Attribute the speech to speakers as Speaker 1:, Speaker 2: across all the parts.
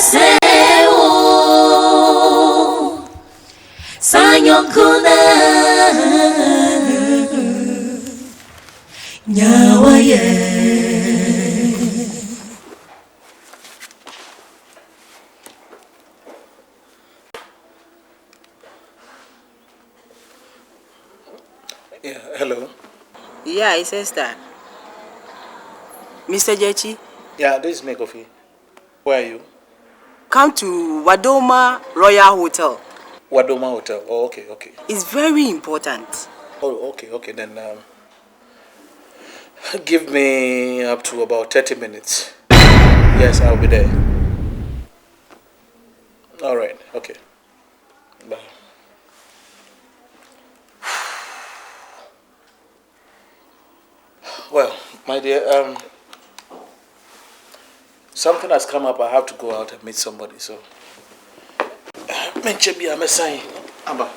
Speaker 1: Seo Sanyokuna Nyawaye.
Speaker 2: Yeah, hello.
Speaker 3: Yeah, it says that. Mr. Jechi?
Speaker 2: Yeah, this is me, Kofi. Where are you?
Speaker 3: Come to Wadoma Royal Hotel.
Speaker 2: Wadoma Hotel. Oh, okay.
Speaker 3: It's very important.
Speaker 2: Oh, okay. Then give me up to about 30 minutes. Yes, I'll be there. All right. Okay. Bye. Well, my dear, something has come up. I have to go out and meet somebody. So, mention me. I'm a sign. Amba.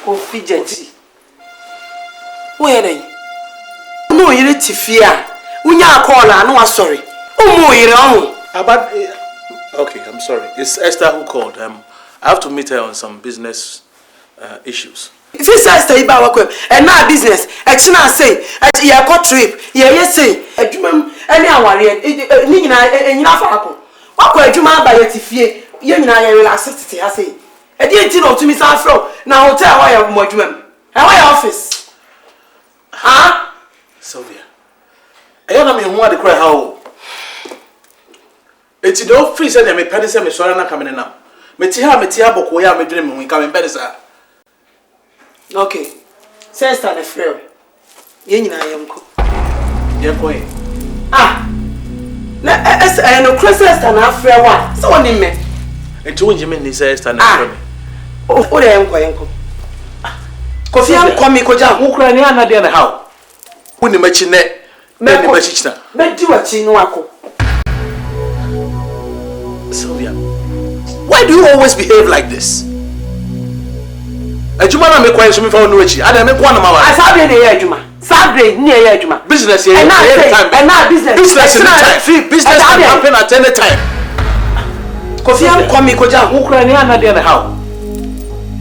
Speaker 3: Kofi Jechi. Where are you? No, you're not Tifia. Unya call her. No, I'm sorry. Oh, you're on.
Speaker 2: About. Okay, I'm sorry. It's Esther who called. I have to meet her on some business issues.
Speaker 3: If you say stay back work and now business, actually say at your court trip, yes say, a jumam any Awarie, Nina and Yafaco. What could you man by your Tifie? You and I relax it, I say. I didn't know to Miss Afro, now hotel why I'm more jumam. And why office? Huh?
Speaker 2: Sylvia. I don't mean what the cry how. It's the freeze and me penny me sorana coming in now. Metia bokoya me dream when coming better, sir.
Speaker 3: Okay. Sister the friend. Yenina yamko.
Speaker 2: Yamko.
Speaker 3: Ah. Na no Christmas na afre wa. So woni me.
Speaker 2: Enti won jime ni sister na afre me.
Speaker 3: O de yamko. Kofi am komi koja
Speaker 2: wo kura ni anade na how. Woni machi ne. Me ni machi china.
Speaker 3: Me di wachi no ako.
Speaker 2: Sylvia, why do you always behave like this? Ejuma na me kwa so me fa no achi. Ada me kwa na mawa.
Speaker 3: Asabe na ye ejuma. Sabre ni ye ejuma.
Speaker 2: Business here every time.
Speaker 3: And now business.
Speaker 2: Business time. Business can happen at any time.
Speaker 3: Kofi am komi koja
Speaker 2: wo kura ni anade na how.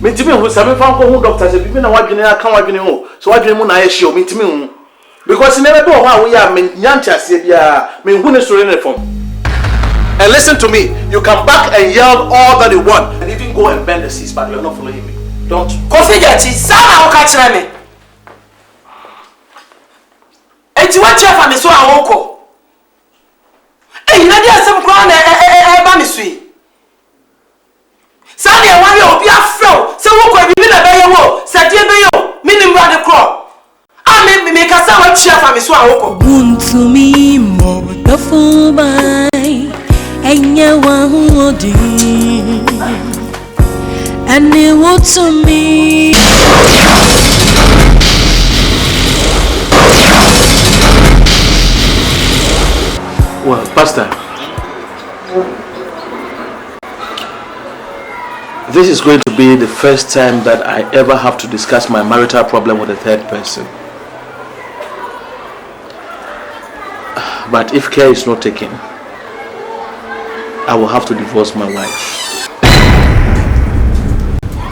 Speaker 2: Me ntimi hu sabe fa ko hu doctor se bibi na wadwene aka wadwene ho. So wadwene mu na ye hye o me ntimi hu. Because never do how we are me nyancha se bia me hu ne sori ne form. And listen to me, you can back and yell all that you want and even go and bend the seats, but you're not following me. Don't.
Speaker 3: Kofi Jechi, sana oka kire me. Enti wa chef am so awoko. Na dia asem kro na ba mi sui. Sana e wan ye obi afro, se woko bibi na be ye wo, se die be yo, minim bra de kro. Me kasa wa chef am so awoko.
Speaker 1: Buntu mi mo the full by Enya wahudi and it would to me.
Speaker 2: Well, Pastor, this is going to be the first time that I ever have to discuss my marital problem with a third person. But if care is not taken, I will have to divorce my wife.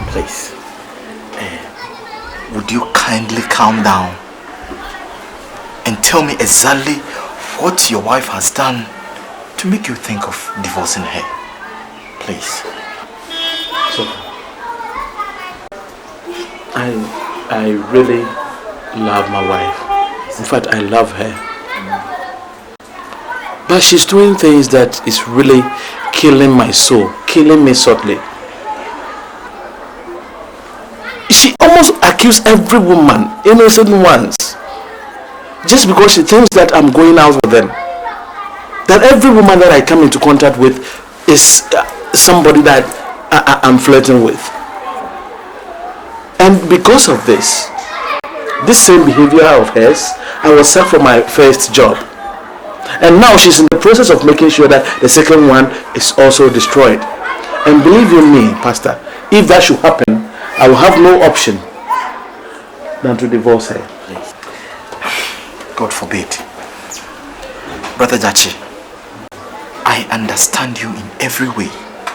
Speaker 4: Please, would you kindly calm down and tell me exactly what your wife has done to make you think of divorcing her? Please.
Speaker 2: So, I really love my wife. In fact, I love her. But she's doing things that is really killing my soul, killing me subtly. She almost accused every woman, innocent ones, just because she thinks that I'm going out with them. That every woman that I come into contact with is somebody that I'm flirting with. And because of this same behavior of hers, I was sacked from my first job. And now she's in the process of making sure that the second one is also destroyed. And believe you me, Pastor, if that should happen, I will have no option than to divorce her.
Speaker 4: God forbid. Brother Jachi, I I understand you in every way.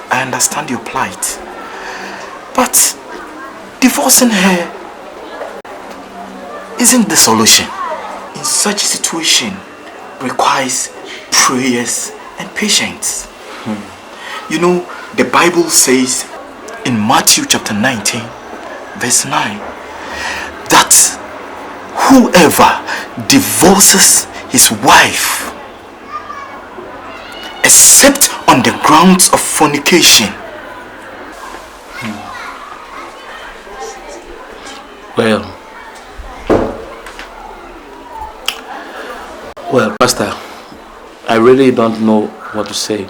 Speaker 4: I understand your plight. But divorcing her isn't the solution. In such a situation requires prayers and patience. You know, the Bible says in Matthew chapter 19, verse 9, that whoever divorces his wife except on the grounds of fornication.
Speaker 2: Well, Pastor, I really don't know what to say.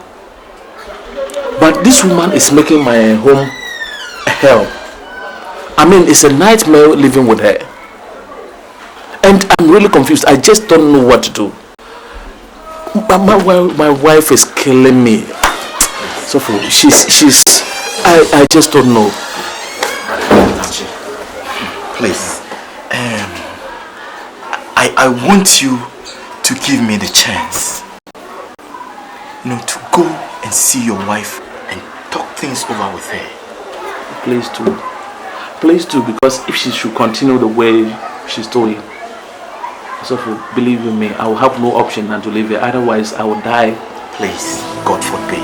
Speaker 2: But this woman is making my home a hell. I mean, it's a nightmare living with her. And I'm really confused. I just don't know what to do. My wife is killing me. So I just don't know.
Speaker 4: Please, I want you to give me the chance, you know, to go and see your wife and talk things over with her.
Speaker 2: Please do, because if she should continue the way she's doing, so believe in me, I will have no option than to leave her. Otherwise, I will die.
Speaker 4: Please, God forbid.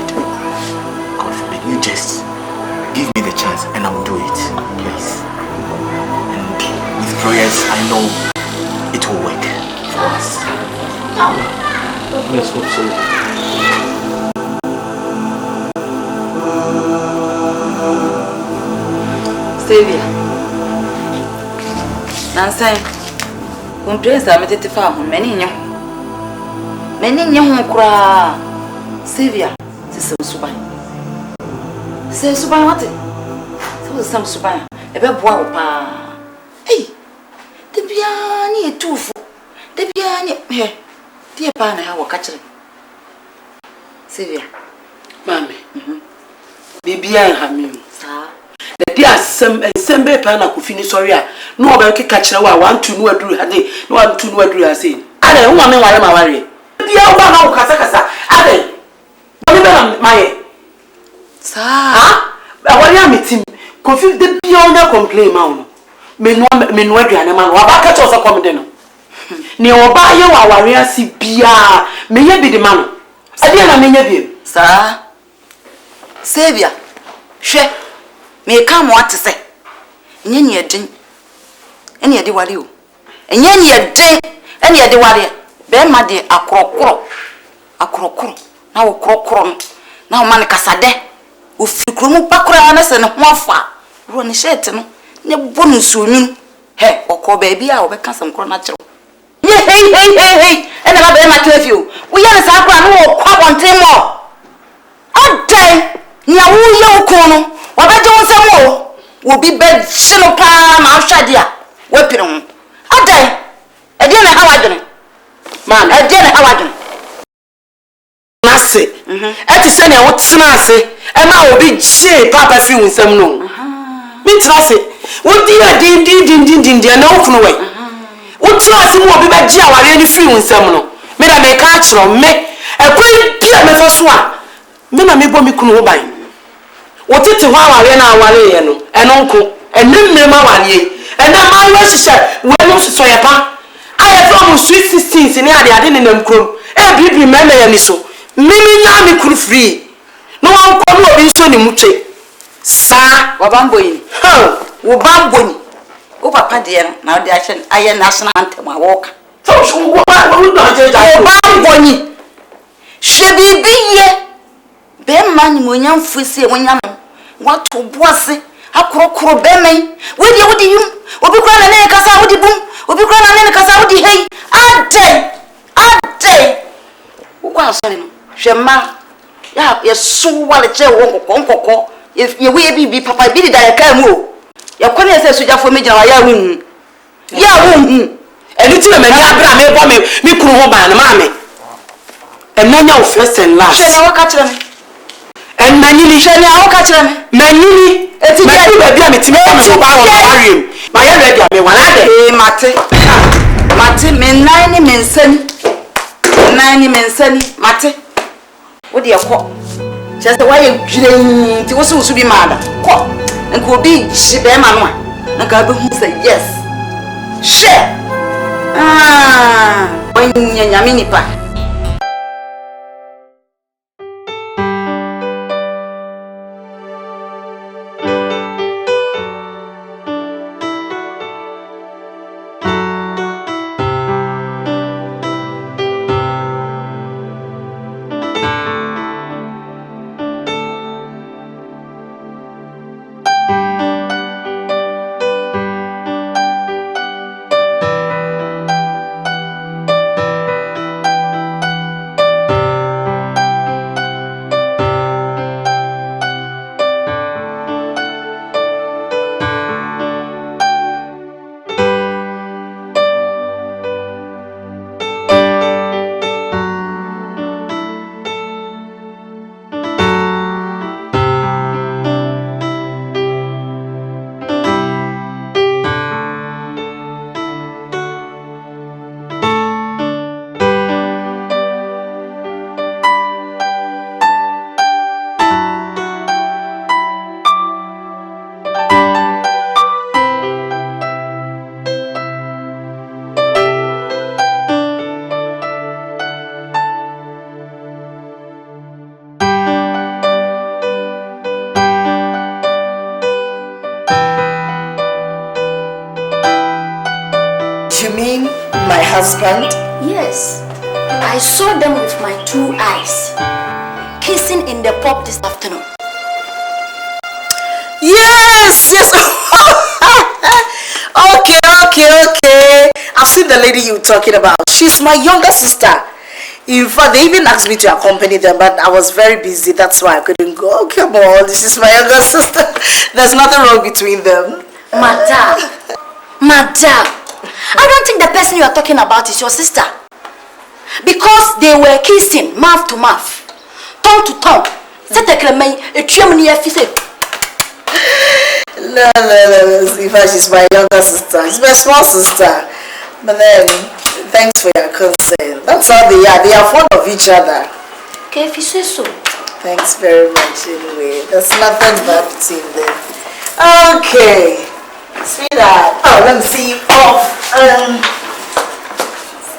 Speaker 4: God forbid. You just give me the chance and I will do it. Please. And with prayers, I know it will work for us.
Speaker 2: Let's hope so.
Speaker 3: Sylvia. Nancy. Complaints are made to farm many young cry. Sylvia, some subai. Say subai what? So some subai. A bit boy. Hey, the piano too. The piano here. Dear Pan, I will catch it. Sylvia, Mammy. Baby, I have me. Sir. The dear some paper could finish sorry. No one can catch her. I want to know a drew her day. No one to know a drew her say. I don't want why am I worried? The old one of Casacasa. I don't. My sir. I want him. Confuse the beyond complain, Mount. Men were granny man. What catch us a common ni oba ye wa Awarie asi bia me ye bi de ma no ade na me nya bi sa Savior hwe me ka mo ate se nye ne edin ene ade ware o enye ne edin ene ade ware be ma de akrokro na wo krokro na wo man kasade wo fikromu pakora na se ne ho afa ro ne shirt no ne bonus onyu he okọ ba bia wo be ka sam kro na kire hey, and I'm not with you. We are a sacra no quabontin more. All day, near who you corner, what I do some more will be bed sino palm out shadia. Weapon. All day, I didn't know how I did it. Man, I didn't know how I did it. Massy, at the same what snazzy, and I will be shame papa feeling some no. Means Massy, what do you did, no from away. What you are seeing will be by Awarie any free in some no. Me that make catch from me. A great deal me for swan. Me na me bo me kunu buy. What it wa Awarie na Awarie no. And uncle, and nim me ma Awarie. And then my wife said, "We no so ya pa. I have from sweet 16 in ade ade ne nam krom. E bibi me na ya ni so. Me nya me kunu free. No one ko no obi so ni mutwe. Sa wa bambo yi. Ha, wo bambo ni. O papa dear, now the action I national anthem I walk. So what boni. She be ye. Be man munyam fusi wonyam. What to bossy? Akro be me. With you, obi kra na ne kasa wodi bum. Obi kra na ne kasa wodi hey. Ade. Wo kwa asori no. Hwema. Ya so wale che wo nkokko. Ye we bi papa bi da ya ka mu o. Ya kwani ese soja fo meja wa ya hu. Ya hu. Eni ti me nya bra me bo me kuru ho ban na ma me. Enanya o first and last. She na wa ka kire me. En manini she na wa ka kire me. Manini eti bi ba me ti me ko me so ba wo Awarie. Ma ya ready me wana de. Mate me nine me nsani. Mate. What do you call? Just the way you was supposed to be mad. Call and could be she be man. And God who say yes. Share. When you're mini pa.
Speaker 5: You mean my husband?
Speaker 6: Yes, I saw them with my 2 eyes, kissing in the pub this afternoon.
Speaker 5: Yes. Okay. I've seen the lady you're talking about. She's my younger sister. In fact, they even asked me to accompany them, but I was very busy. That's why I couldn't go. Oh, come on, this is my younger sister. There's nothing wrong between them.
Speaker 6: Madam, I don't think the person you are talking about is your sister. Because they were kissing mouth to mouth, tongue to tongue.
Speaker 5: No. In fact, she's my younger sister. She's my small sister. But then, thanks for your concern. That's how they are. They are fond of each other.
Speaker 6: Okay, if you say so.
Speaker 5: Thanks very much anyway. There's nothing bad between them. Okay. Sweetheart. Oh, let me see you off.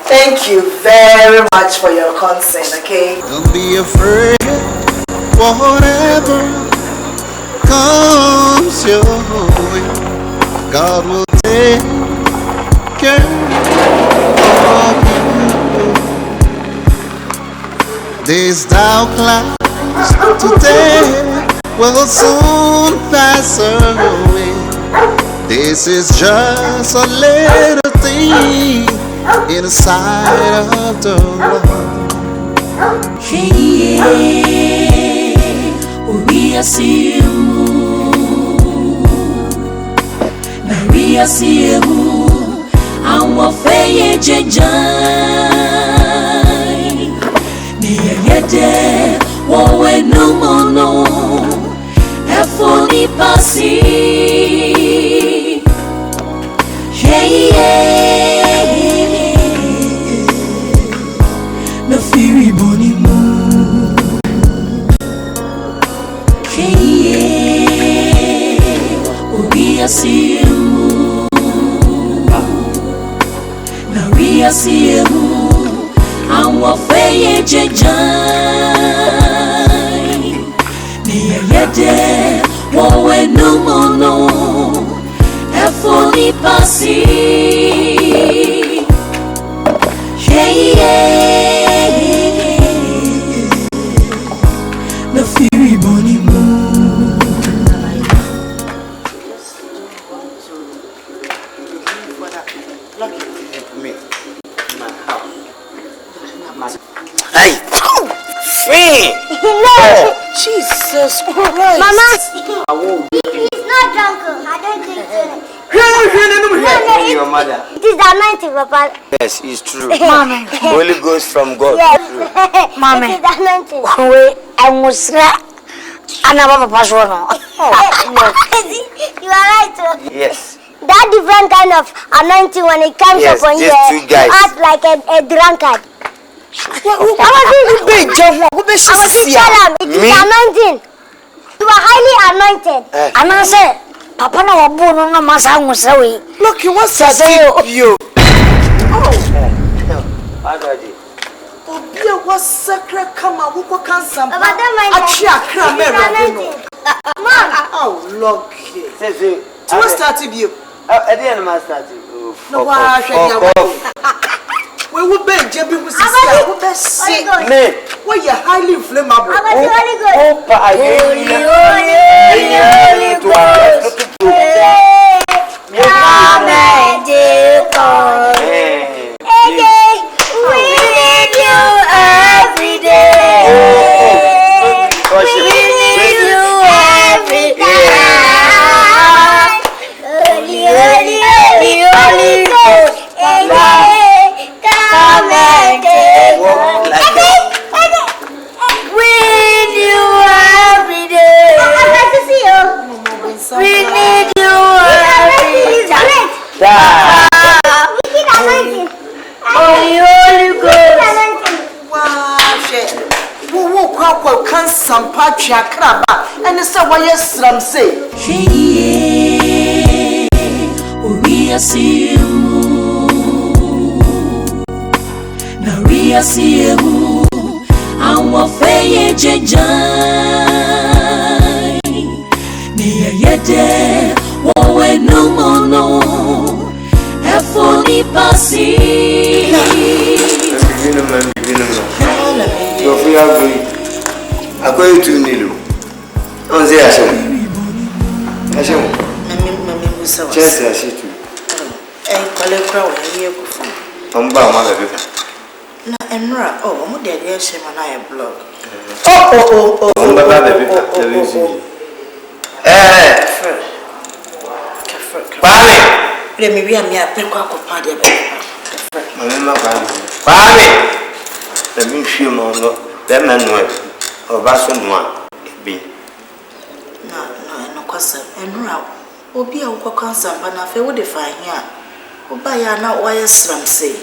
Speaker 5: Thank you very much for your consent, okay?
Speaker 7: Don't be afraid, whatever comes your way, God will take care of you. These dark clouds today will soon pass away. This is just a little thing in the sight of the Lord.
Speaker 1: We are seeing Maria see you, our faye jai. Near yet, woe no mono, efoni passi. No fury boni mo. We are seeing you. Maria see you. Our faye jai. Near yet, woe no mono. Efoni passi. No fury boni mo.
Speaker 5: Hey! Free!
Speaker 6: No!
Speaker 5: Jesus Christ!
Speaker 6: Mama! He's not drunk. I don't think so.
Speaker 8: Your mother.
Speaker 6: It is the anointing, Papa.
Speaker 8: Yes, it's true.
Speaker 6: Mama.
Speaker 8: Holy Ghost from God.
Speaker 6: Yes.
Speaker 9: Mama.
Speaker 6: It is the anointing.
Speaker 9: Wait, I must Another person.
Speaker 6: You are right.
Speaker 8: Yes.
Speaker 6: That different kind of anointing when it comes
Speaker 8: Yes,
Speaker 6: upon you,
Speaker 8: just 2 guys.
Speaker 6: you act like a drunkard.
Speaker 9: anointing. You are highly anointed. And I say, Papa no wabu no masa ngusawi.
Speaker 3: Look, you want to say you. Obia was sacred come and who can some. Achia cram oh, look. To start you.
Speaker 8: At the end of my starting.
Speaker 3: No, we will be jumping with sister. Why you highly inflammable? Some patria craba and it's a way some say.
Speaker 1: We see you. Now we see you. I'm a fair judge. Near yet, oh, no mono. Have fully passing.
Speaker 8: You're free agree. I'm going to Nilu. On the Asham. Just as she too.
Speaker 3: And Collector, here.
Speaker 8: I'm bound, mother.
Speaker 3: Emra, oh, I'm dead. Yes, and I blog. Oh, let me be a mere pequaco party. Let me feel more. That man or Basson one be. No, cousin, and now, will be a cousin, but I feel what if I hear. Oh, by now, why is some say?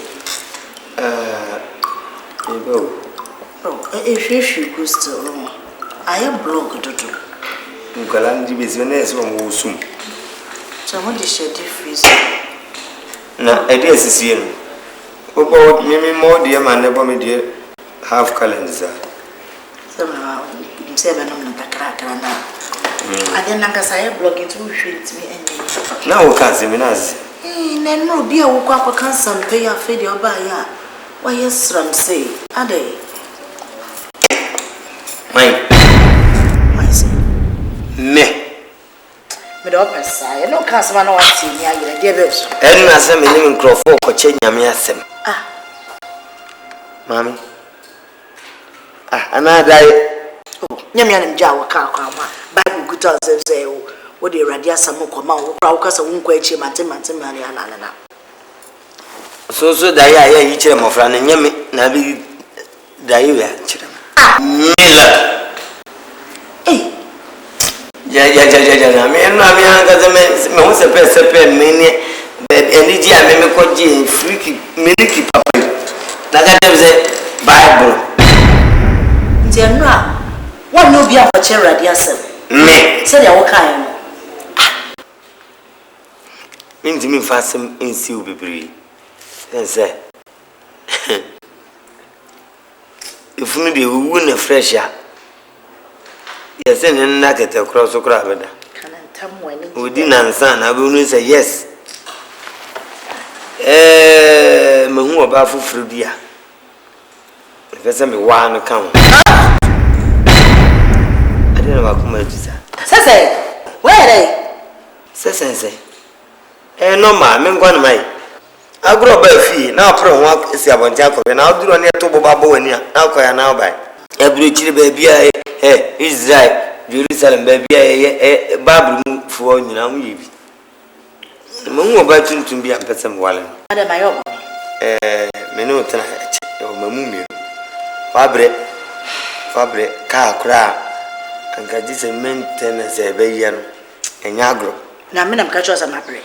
Speaker 3: If you go still, I am blog to do.
Speaker 8: Galandi business from soon.
Speaker 3: Someone is a difference.
Speaker 8: Now, I dare see him. About me more, dear man, never me dear. Half calendar.
Speaker 3: Somehow, 7 on the crack. I didn't say blogging to treat me any.
Speaker 8: Now, can't see me as.
Speaker 3: Then no beer will quack a cancer pay a fade or buy ya. Why, yes, Ram say, are they? My say,
Speaker 8: me.
Speaker 3: But up a sigh, no customer, no, I see me, I give us.
Speaker 8: And as I'm in Crawford, for change me as him. Mammy. Another
Speaker 3: Yamian Jawa car, Bible good as say, what the radia some more, Braucas, a won't Mantimania.
Speaker 8: So Dia, each of my friend and Yami, Nabi Dia. Miller. Yeah, I mean, most of us a many, but any Gia Mimicoji, freaky, milky papa. That say Bible.
Speaker 3: General, what no be a chair, dear sir?
Speaker 8: Me,
Speaker 3: said your kind.
Speaker 8: Means me fast in seal be and say, if we do win a fresher, yes, and knock it across the crowd. We didn't answer, I will say yes. Mahu about for dear. If I one account. I don't know what come to say.
Speaker 3: Say, where are they?
Speaker 8: Say, no, ma'am, I'm going to make. I grow by fee, now pro walk is about Jacob, and I'll do on your tobo babo and now quite now by. Every chili baby, Israel, Jerusalem, baby, Bible for you know. The moon about you to be a person wallet.
Speaker 3: Under my own.
Speaker 8: Menu tonight, or Mamumi. Fabre, car cra, and got this maintenance a bayan and Yagro.
Speaker 3: Now, men catch us on my brain.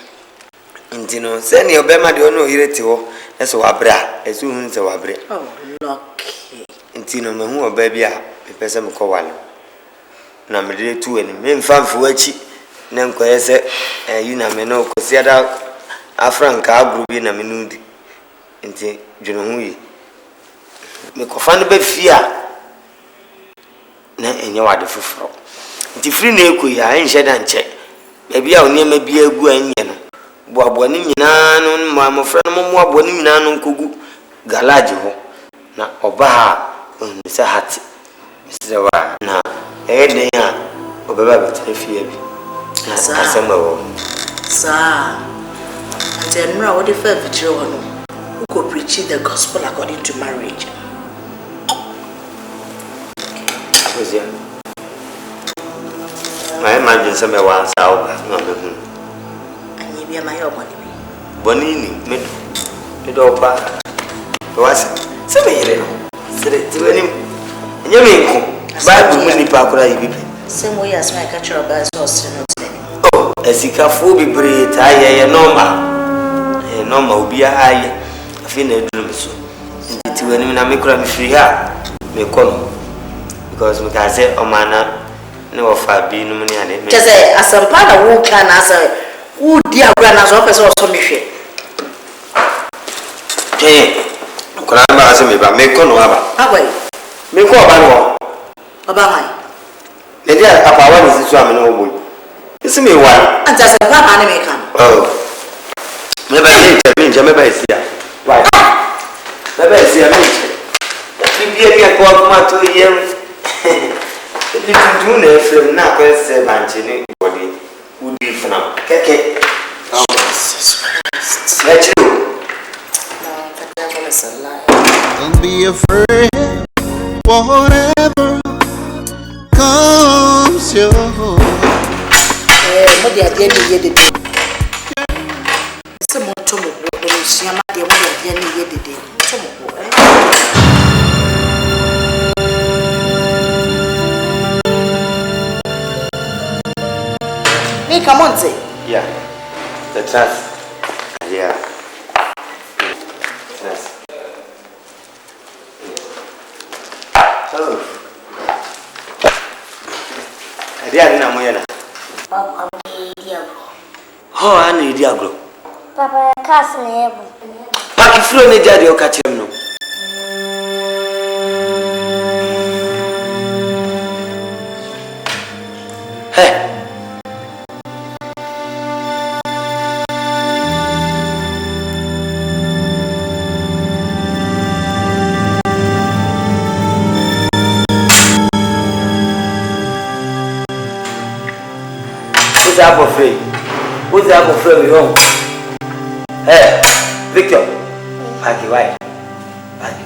Speaker 8: Intino, send your bema di ono iretiwo That's wabra. As soon as wabre.
Speaker 5: Oh, lucky.
Speaker 8: Intino me who baby a person me call one. Na me dey two and me mfa mfuachi na nkoyese you na me no kosiada afranka agru bi na me nudi. Nti dwene hu yi. Me kofa no ba fia na enye wade foforo. Nti free na ekoyi a enhye da nche. Baby a oni ma bi agu anye no. Boabo ni nyina no ma mofra no mo abo ni nyina no nkogu garage ho. Na oba ha onse hati. Mr. na den a obeba betre fie bi. Na asema wo.
Speaker 5: Sir. And what if I who could preach the gospel according to marriage?
Speaker 8: I imagine some once out.
Speaker 5: And you be my own money.
Speaker 8: Bonini, Midopa. Was some year. Said it to him. You mean, Bible many pakura you be.
Speaker 5: Same way as my catcher of us was
Speaker 8: oh, as he can fool be breed, I normal. Normal will be a high. I feel a dream so. It's when I make me free here. Me call because we can say, oh, man, no, far be no money.
Speaker 5: Just say, as some part of who can answer, who dear grandma's office or some issue.
Speaker 8: Hey, could I ask me about me call
Speaker 5: How way?
Speaker 8: Me call
Speaker 5: about my.
Speaker 8: The day up our one is swimming over. It's me one. And
Speaker 5: just a papa and make
Speaker 8: oh. Maybe I see ya. Why? Maybe I see ya. Maybe I go out to you. If you do not film, now can say Banchini body would be for now. Okay. Let you.
Speaker 7: Don't be afraid. Whatever comes your way.
Speaker 5: What they are doing, some more tomorrow. See, I'm at the end of the day. Me, come on, say.
Speaker 8: Yeah. The trust. Yeah. Trust. So. I didn't know Moyana.
Speaker 9: Papa, I'm Diablo.
Speaker 8: Oh, I need Diablo.
Speaker 9: Papa, I can't
Speaker 8: Paki flow ne jadi o catch him no. Hey. Who's that for free? Who's that for free home? Hey, Victor. Paki, why? Paki.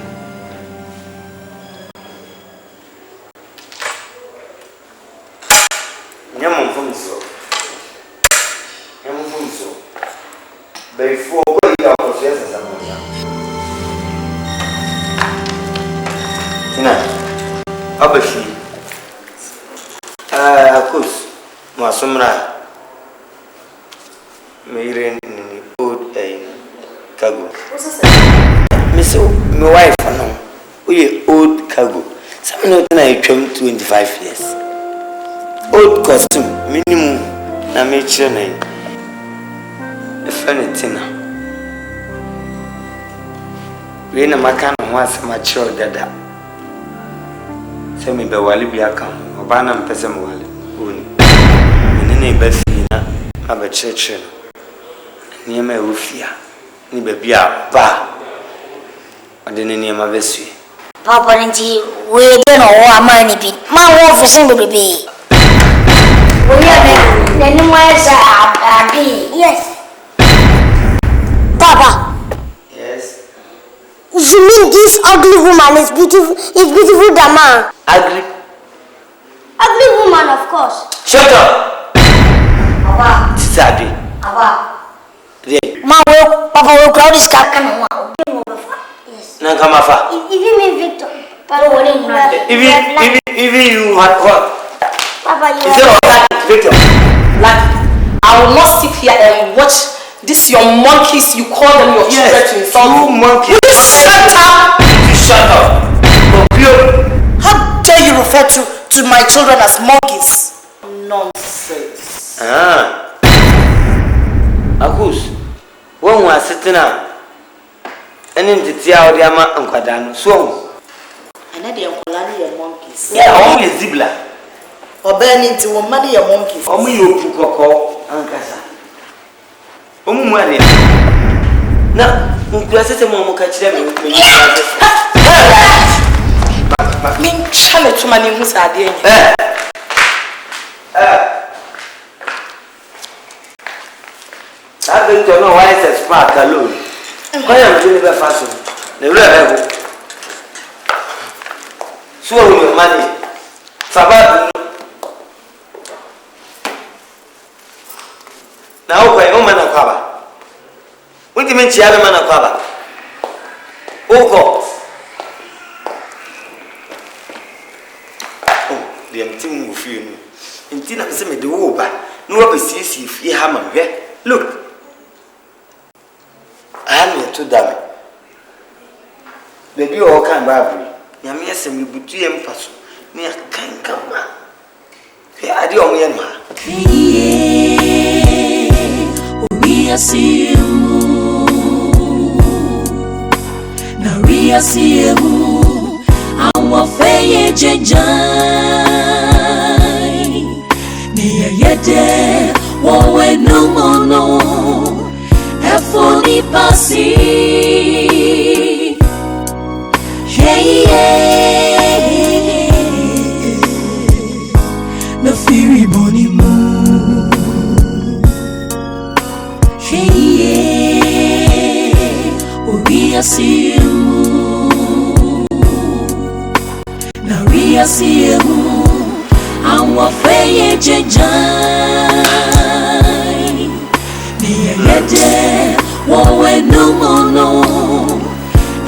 Speaker 8: Nyamon from so. Nyamon from so. Before we are processing something. Tina, Abashi. Of course, Masumra. Mairin in old cargo. Miss, my wife, no. We old cargo. Some know that I came 25 years. Old costume, minimum. I made sure name. A funny Tina. We in a macan once mature dada. Send me the Walibiaka, Obana and Pesamwali. And in a Bethina, have a church. Near my rufia. Ni baby ba. Odene ni ma besu.
Speaker 9: Papa nti we dey no wa ma ni bi. Ma wo office baby. We are the animals abi. Yes. Papa.
Speaker 8: Yes.
Speaker 9: You mean this ugly woman is beautiful? Is beautiful than man?
Speaker 8: Ugly.
Speaker 9: Ugly woman, of course.
Speaker 8: Shut up.
Speaker 9: Papa.
Speaker 8: Sabi.
Speaker 9: Papa.
Speaker 8: Ma
Speaker 9: wo papa wo crowd is can yes.
Speaker 8: Na kama fa.
Speaker 9: Even me Victor. Papa
Speaker 8: even you what?
Speaker 9: Papa you.
Speaker 8: Is it all Victor?
Speaker 5: Like I will not sit here and watch
Speaker 3: This your monkeys, you call them your children to insult
Speaker 8: you monkeys.
Speaker 3: Will you shut up?
Speaker 8: You shut up.
Speaker 5: How dare you refer to my children as monkeys? Nonsense.
Speaker 8: Akus, when we are sitting up, and in the tea out the ama and quadano, so.
Speaker 5: And then they are monkeys.
Speaker 8: Yeah, only Zibla.
Speaker 5: Or burning to one money a monkey.
Speaker 8: Only you coco, Ancasa. Money. Now, you class a moment catch them.
Speaker 3: Mean challenge to my name who's are there.
Speaker 8: I don't know why it's a spark alone. I am doing the fashion. The real so your money. Sabat. Now, okay, no man of cover. What do you mean, Chiara man of cover? Oh, the empty move for you. Indeed, I'm saying the over. No one sees if you have a look. I am here to damn. Baby, all kind of Yamias and we put you in pass. Me, I can't come back. Here, I do only in my.
Speaker 1: We see you. Now we see you. Our faye jejai. Near yete, woe no mono. Efoni pasi. No fury boni mo. We see you. Now we see you. Our faye jejai. Near yete, woe no mono.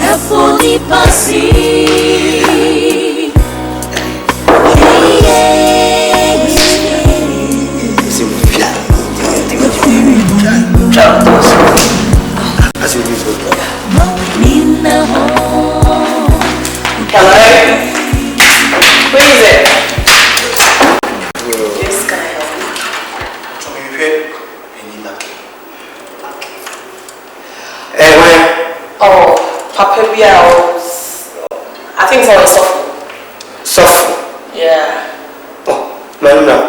Speaker 1: Efoni pasi.
Speaker 3: I think it's always soft.
Speaker 8: Soft.
Speaker 3: Yeah.
Speaker 8: Oh, man. Right.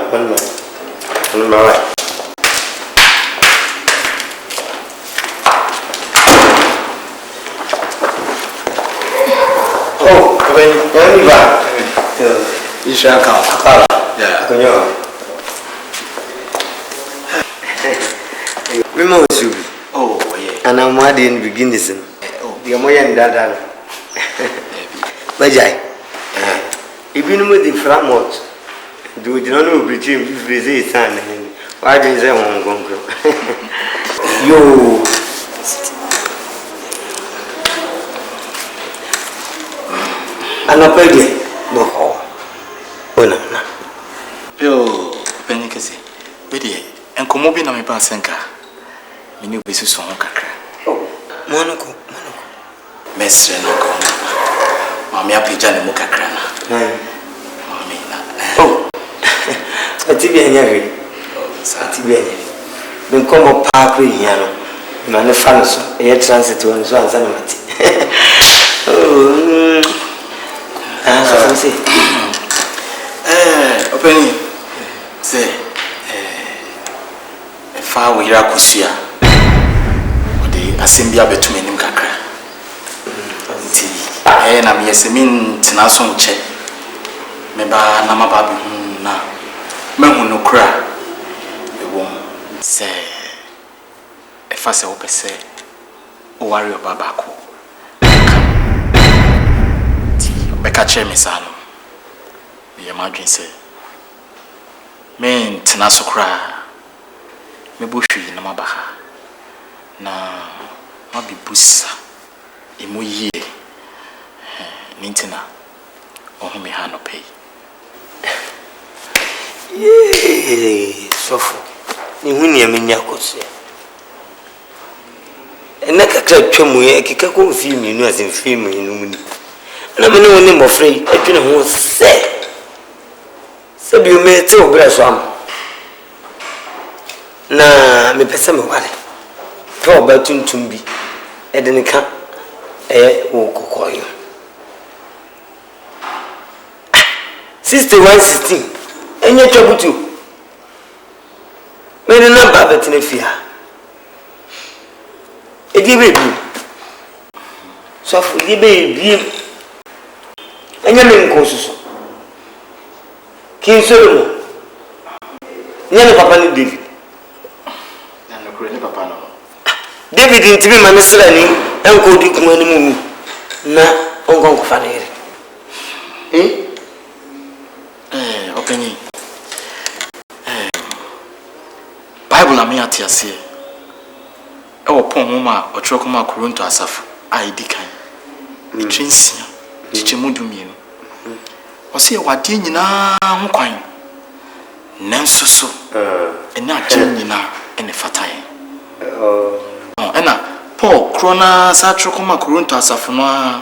Speaker 8: Oh, when you are, you shall come. Yeah. Remember you. Oh, yeah. And I'm ready in the beginning. Oh, the Amoyan Dada. Bajai. Even with the framework, do you know between busy son and why do you say one conquer? Yo. I'm not ready.
Speaker 4: Yo, Penicasi. Wait, and come over na me pasenka. Me ni obesu so ho kakra.
Speaker 8: Oh, Monaco.
Speaker 4: Mestre no ko. Mami apija ne mo kakra na. Mami na.
Speaker 8: Oh. Ati bi anya we. Ati bi anya. Me komo pa kri hia no. Na ne fa no so. E transit won so ansa na mati. Oh. So say.
Speaker 4: Openi. Say fa wo hira kusua. Ode asembia betumi nim kakra. Na me yesemin tena so nche. Me ba na maba bi hu na. Mehu no kra. Me won se fa se wo pese Awarie baba ko. Ti beka che me sa no. Me ma dwen se me tena so kra. Me bo hwi na maba ha. Na mabi busa. Emu yie. Nintina. Oh me ha no pay.
Speaker 8: Sofo. Ni huni ya menya kose. na kakra twam ye keka ko film nu asen film nu mu ni na me ne woni mbofre atwene ho se bi o me te obra so am na me pese me wale to ba tuntum bi e de ne ka wo kokoyo 6116 enye twabutu me ne namba betene fia edi bebi so fu edi bebi enye me nko susu kin solo nyane papa ni David
Speaker 2: na no kure ni papa no
Speaker 8: David ntibi ma mesra ni enko di kun ani mu na onko fa na yere
Speaker 4: Openyi Bible na me atiase e wo pon ho ma otro ko ma Korinto asafo ID kan ni twinsia chichemu dumienu o se wade nyina ho kwan nanso so ena agye nyina ene fataye ena Paul krona sa tro ko ma Korinto asafo no a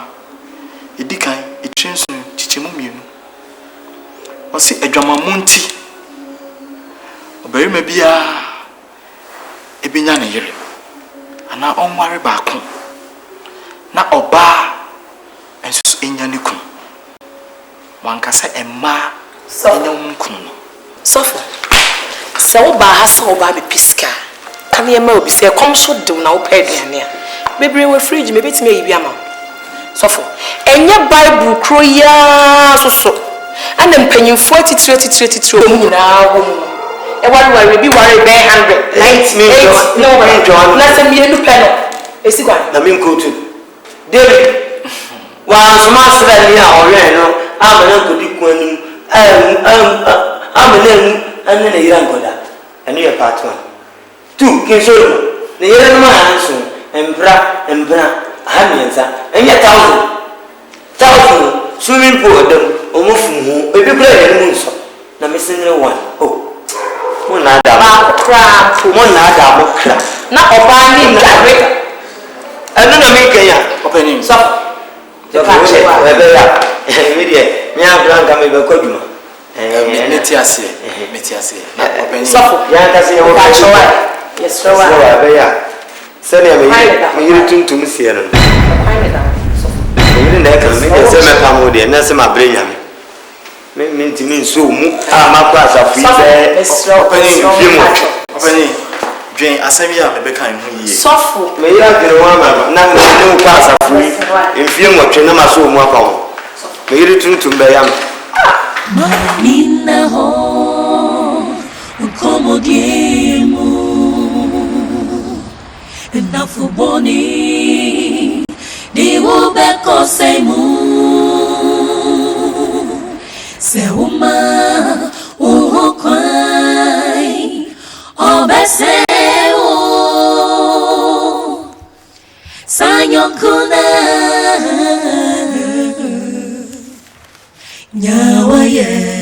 Speaker 4: edikan etwinso chichemu mienu o se adwamamonti obarima bia ebinya ne yere ana onware baako na oba enso enya ne kun wankasa emma enya kun
Speaker 3: sofo se wo ba ha so ba be piska kan ye ma obi se kom so de na wo pa aduane a bebre we fridge me betime ayi bi ama sofo enye bible kro ya so ana mpanyimfo titire mu nyina ho mu e wari bi wari be 100 no na se mi enu peno esi kwa
Speaker 8: na min ko tu David wa soma sira ni a ore no amana ko di ku anim amana anu na yira ngoda anu ye part 1 2 kin so ne yira no ma anso embra hamienza enye 1000 swimming pool dem omofun ho ebi kura ye mu nso na mesenre 1 mo na da mo kra
Speaker 3: na oba ni America
Speaker 8: anu na me kenya
Speaker 4: opening
Speaker 3: so the country wa
Speaker 8: ebe ya me die me abranka me be koduma
Speaker 4: metiase na opening
Speaker 3: so
Speaker 8: ya ka se wo
Speaker 3: country wa yes so wa
Speaker 8: ebe ya sani me yiri tuntum sie no me na ka me se me pa mo de na se ma brenya me ntimi nso mu a makwa asafu ibe
Speaker 4: opening dwen asemi ya me be kan ho yiye
Speaker 3: sofo
Speaker 8: me ya gere wa ma na me kwa asafu mfie nwotwe na maso mu apa ho me yiri tuntum be ya
Speaker 1: Nina ho como diemu na fuboni di ubeko semu se uma uhokwai obeseo sanyokuna nyawaye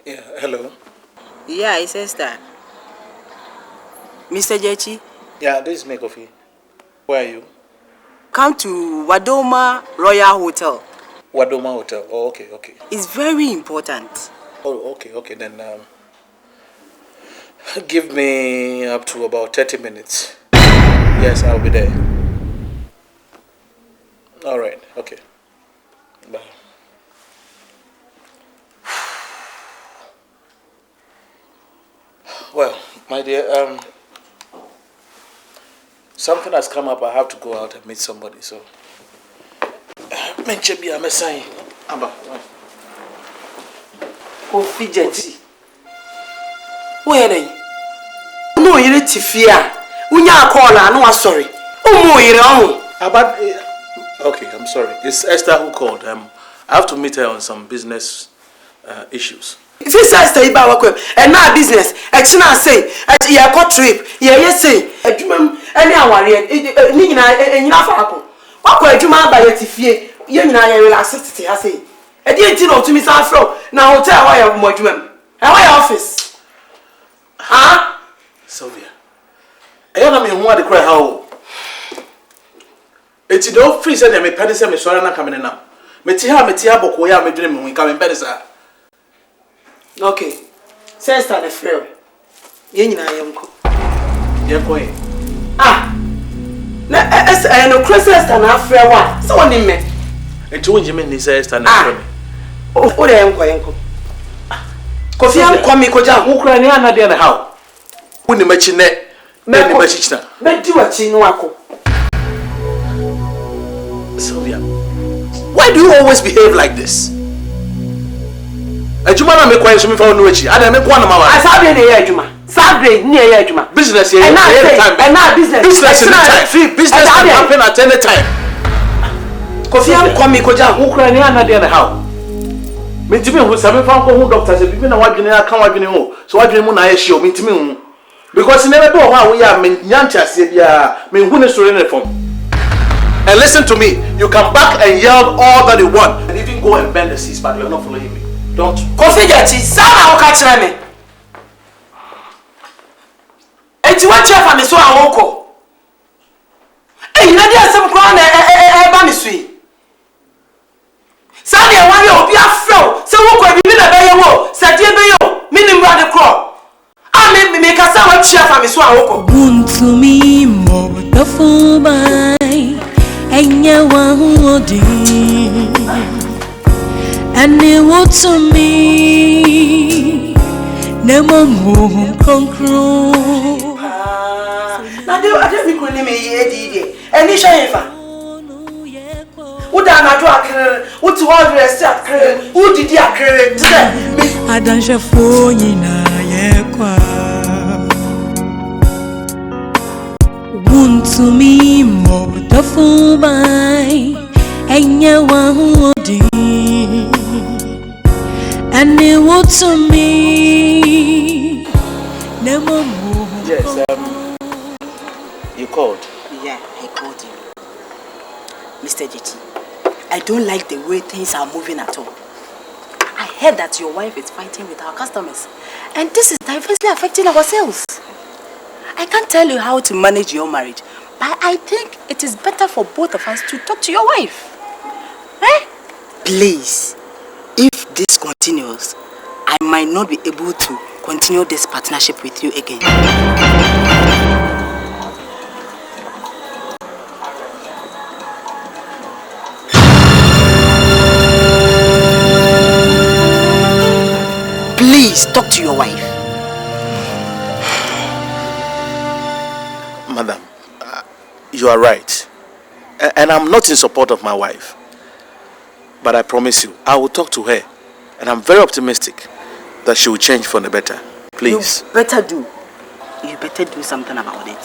Speaker 2: Yeah, hello.
Speaker 3: yeah it says that Mr. Jechi
Speaker 2: Yeah, this is Mekofi. Where are you?
Speaker 3: come to Wadoma Royal Hotel.
Speaker 2: Wadoma Hotel. Oh, okay.
Speaker 3: It's very important.
Speaker 2: Oh, okay. Then give me up to about 30 minutes. Yes, I'll be there. All right. Okay. Bye. Well, my dear, something has come up. I have to go out and meet somebody. So, mention me. I'm a sign. Amba.
Speaker 3: Kofi Jechi. Where are you? No, you're Tifia. Unya call her, no, sorry. Oh, you're on.
Speaker 2: About okay, I'm sorry. It's Esther who called. I have to meet her on some business issues.
Speaker 3: If you say you buy work and now business, actually say at your court trip, yes say, any Awarie, Nina, and you have a what could you buy your Tifia? You relax it, I say. I didn't know to me, Sanfro. Now, hotel, why have more to him? And why office? Huh?
Speaker 2: Sylvia. I don't know what the cry how. It's the old freezer that me penny me sorry na coming now. Me tia boko ya me dream we coming penny sir.
Speaker 3: Okay. Sister the friend. Ye nyina yemko.
Speaker 2: Yemko.
Speaker 3: Ah. Na no Christmas na afre wa. So woni me.
Speaker 2: Enti wonje me ni sister na afre me.
Speaker 3: O de yemko. Kofi am komi koja
Speaker 2: wo kura ni anade na how. Woni machi ne. Me ni machi china.
Speaker 3: Me di wachi no ako.
Speaker 2: Sylvia, why do you always behave like this? Ejuma na me kwa nso me fa onu achi. Ada me kwa na mawa.
Speaker 3: Asabe na ye adwuma. Sabre ni ye adwuma.
Speaker 2: Business here every time.
Speaker 3: And now business.
Speaker 2: Business time. Business can happen at any time.
Speaker 3: Kofi am komi koja
Speaker 2: wo kura ni anade na how. Me ntimi hu sabe fa ko hu doctor se bibi na wadwene aka wadwene ho. So wadwene mu na ye hye o me ntimi hu. Because never do how we are me nyancha se bia me hu ne story na form. And listen to me, you can back and yell all that you want and even go and bend the seas, but you're not following me. Don't.
Speaker 3: Kofi Jati, Sana Oka Chame. And you want to have a so I won't go. And you know, there's some crown and banisui. Sani, I want you to be a flow. So, what could be a better war? Said you be you, meaning by the crop. I may make a sound chair for me so I won't go.
Speaker 1: To me, more the full by. Enya wahudi ane woto mi nemo mo konkro
Speaker 3: na de ade mi kunu me ye di eni hwefa uda na do akere uti wo dress akere udidi akere tse
Speaker 1: adansha fo nyina ye kwa to me more the full by enya wahudi and it would to me nemo mo.
Speaker 2: Yes, you called.
Speaker 5: Yeah, I called you. Mr. JT, I don't like the way things are moving at all. I heard that your wife is fighting with our customers and this is diversely affecting our sales. I can't tell you how to manage your marriage, but I think it is better for both of us to talk to your wife. Eh? Please, if this continues, I might not be able to continue this partnership with you again. Please talk to your wife.
Speaker 2: Madam, you are right. And I'm not in support of my wife. But I promise you, I will talk to her. And I'm very optimistic that she will change for the better. Please.
Speaker 5: You better do. You better do something about it.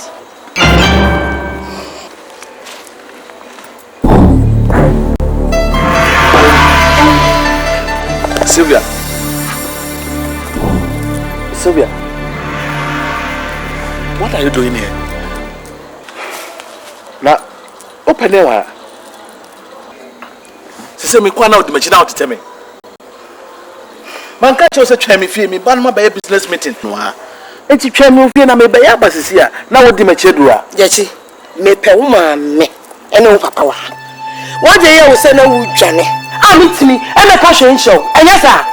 Speaker 2: Sylvia. Sylvia. What are you doing here? Now, open the door. She said, "Me go now. The machine out to tell me." Man catch us a try me fee me. Ban my by business meeting. No, and she try me fee na me by ya basis here. Now what the machine do?
Speaker 3: Jati, me pe woman me. Ene papa wa. What dey here we say na we dwane. Ah meet me. E me ka hwe show. Enya sa.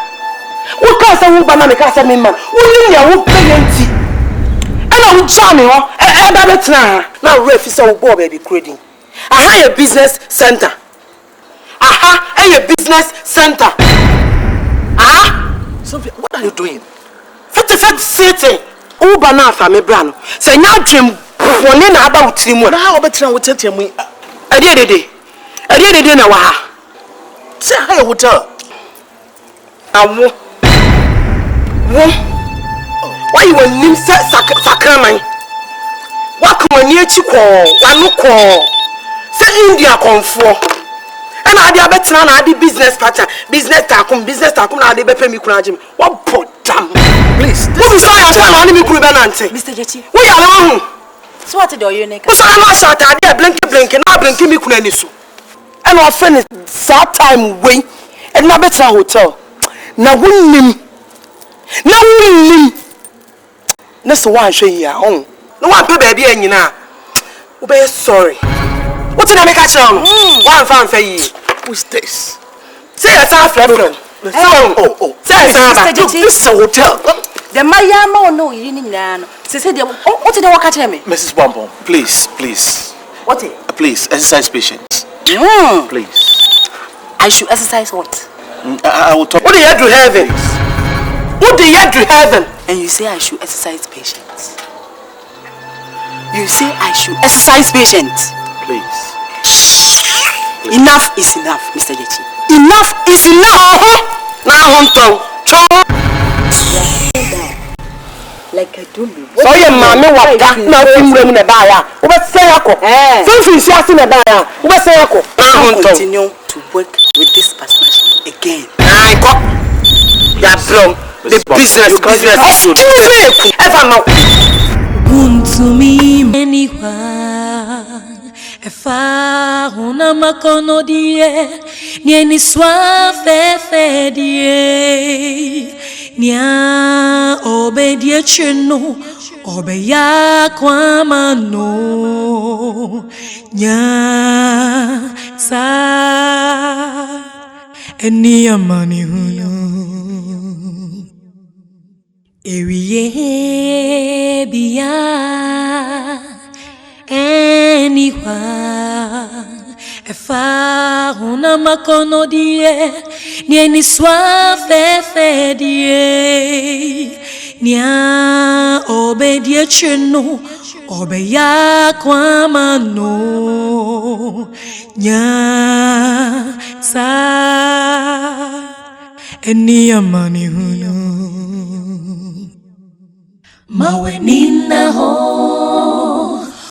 Speaker 3: Wo ka say wo ba na me ka say me man. Wo ni ya wo plenty. E wo jame ho. E da betra. Na we fi say wo bo baby credit. Aha your business center. Aha, your business center. Ah?
Speaker 2: Sophia, what are you doing?
Speaker 3: Fet city. Uba na fa me bra no. Say nya dwem woni na aba wutiri mu.
Speaker 2: Na how betra wo tete mu?
Speaker 3: Ade na wa ha.
Speaker 2: Say how your hotel.
Speaker 3: Awo. Wo. Why you want nim sakraman? Wa ko ni echi ko, wa no ko. Say India konfo. And I did better na adi business partner, business takum na adi bepe mi kuna jim. What damn?
Speaker 2: Please.
Speaker 3: Who is your son on me kuru benante?
Speaker 5: Mr. Jeti.
Speaker 3: We are who?
Speaker 5: So what do you make?
Speaker 3: Who say no shot adi blinky na blinky mi kuna nisu. and our friend is that time way and na better hotel na wunnim na so wan hwe ya on no wan pe baby anyina wo be sorry what na make a tell wan fan fa yi who's this say your son friend oh say this hotel
Speaker 6: the maya no you need no say what did they work at me
Speaker 2: Mrs. Bombom, please
Speaker 6: what
Speaker 2: please exercise patience. Please.
Speaker 6: I should exercise what?
Speaker 2: I will talk.
Speaker 3: What do you have to heaven? What do you have to heaven?
Speaker 6: And you say I should exercise patience. You say I should exercise patience.
Speaker 2: Please.
Speaker 6: Enough is enough, Mr. Jechi.
Speaker 3: Enough is enough. Now I'm done.
Speaker 6: Like I don't know.
Speaker 3: So your mommy was got nothing in the bar. What say ako? Something she has in the bar. What say ako?
Speaker 6: Continue to work with this partnership again.
Speaker 3: I got that from the business should ever know.
Speaker 1: To me anyone if I una makono die ni swa fe die nia obedie chenu obeya kwa mano nya sa eni amani hunu Ewie biya anyone efa una makono die ni swa fe die nia obedie chenu obeya kwa mano nya sa eni amani hunu Mawe nina ho